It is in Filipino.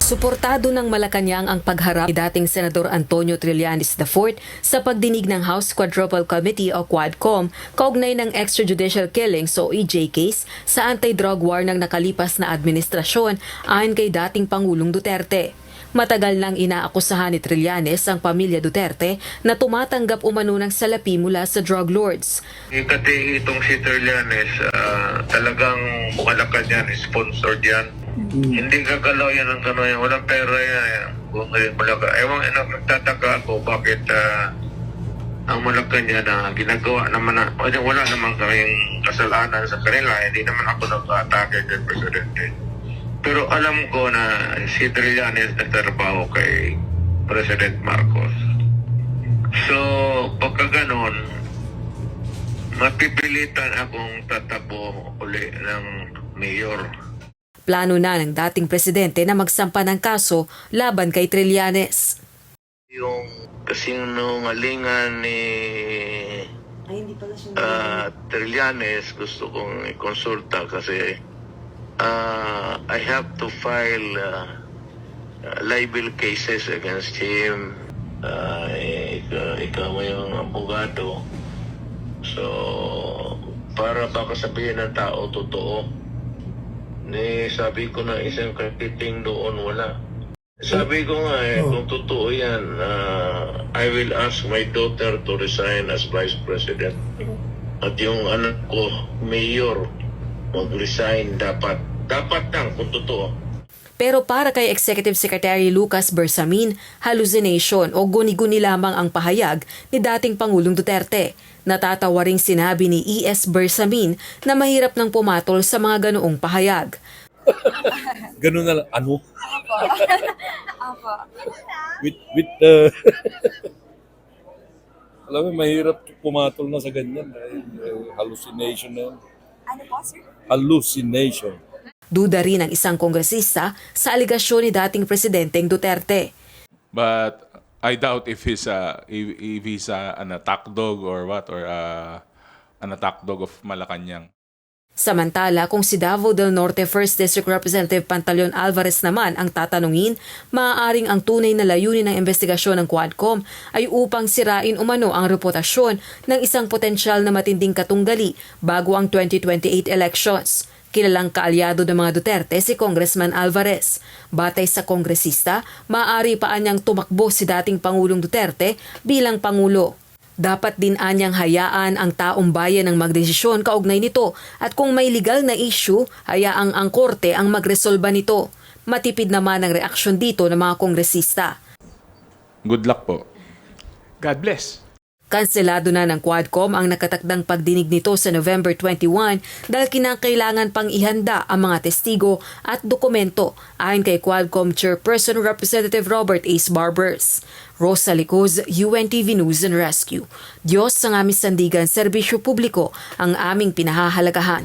Suportado ng Malacanang ang pagharap ni dating Senador Antonio Trillanes IV sa pagdinig ng House Quadruple Committee o Quadcom kaugnay ng extrajudicial killings o EJ case sa anti-drug war ng nakalipas na administrasyon ayon kay dating Pangulong Duterte. Matagal nang inaakusahan ni Trillanes ang pamilya Duterte na tumatanggap umano ng salapi mula sa drug lords. Kasi itong si Trillanes, talagang Malacanang sponsored yan. Hindi gagalaw yan ng gano'n. Walang pera yan. Kung ewan, nagtataka ako bakit ang Malacanang na ginagawa naman na, wala naman kaming kasalanan sa kanila. Hindi naman ako nag-atake kay Presidente. Pero alam ko na si Trillanes nagtrabaho kay President Marcos. So, pagka ganon, mapipilitan akong tatabo uli ng mayor. Plano na ng dating presidente na magsampa ng kaso laban kay Trillanes. Yung kasinungalingan ni Trillanes gusto kong ikonsulta kasi I have to file libel cases against him. Ikaw mo yung abogado. So, para baka sabihin ng tao totoo. Sabi ko na isang kapiting doon wala. Sabi ko nga kung totoo yan, I will ask my daughter to resign as Vice President. At yung anak ko, Mayor, mag-resign dapat. Dapat lang kung totoo. Pero para kay Executive Secretary Lucas Bersamin, hallucination o guni-guni lamang ang pahayag ni dating Pangulong Duterte. Natatawa ring sinabi ni E.S. Bersamin na mahirap nang pumatol sa mga ganoong pahayag. Ganun na lang. Ano? Opo. With alam mo, mahirap pumatol na sa ganyan. Hallucination na yan. Ano po, sir? Hallucination. Duda rin ang isang kongresista sa aligasyon ni dating Presidenteng Duterte. But I doubt if he's an attack dog or what, or an attack dog of Malacanang. Samantala, kung si Davao del Norte 1st District Representative Pantaleon Alvarez naman ang tatanungin, maaaring ang tunay na layunin ng investigasyon ng Quadcom ay upang sirain umano ang reputasyon ng isang potensyal na matinding katunggali bago ang 2028 elections. Kilalang kaalyado ng mga Duterte si Congressman Alvarez. Batay sa kongresista, maaari pa anyang tumakbo si dating Pangulong Duterte bilang Pangulo. Dapat din anyang hayaan ang taong bayan ang magdesisyon kaugnay nito at kung may legal na issue, hayaang ang korte ang magresolba nito. Matipid naman ang reaksyon dito ng mga kongresista. Good luck po. God bless. Kanselado na ng Quadcom ang nakatakdang pagdinig nito sa November 21 dahil kinakailangan pang ihanda ang mga testigo at dokumento ayon kay Quadcom Chairperson Representative Robert Ace Barbers. Rosa Licoz, UNTV News and Rescue. Diyos ang aming sandigan, serbisyo publiko ang aming pinahahalagahan.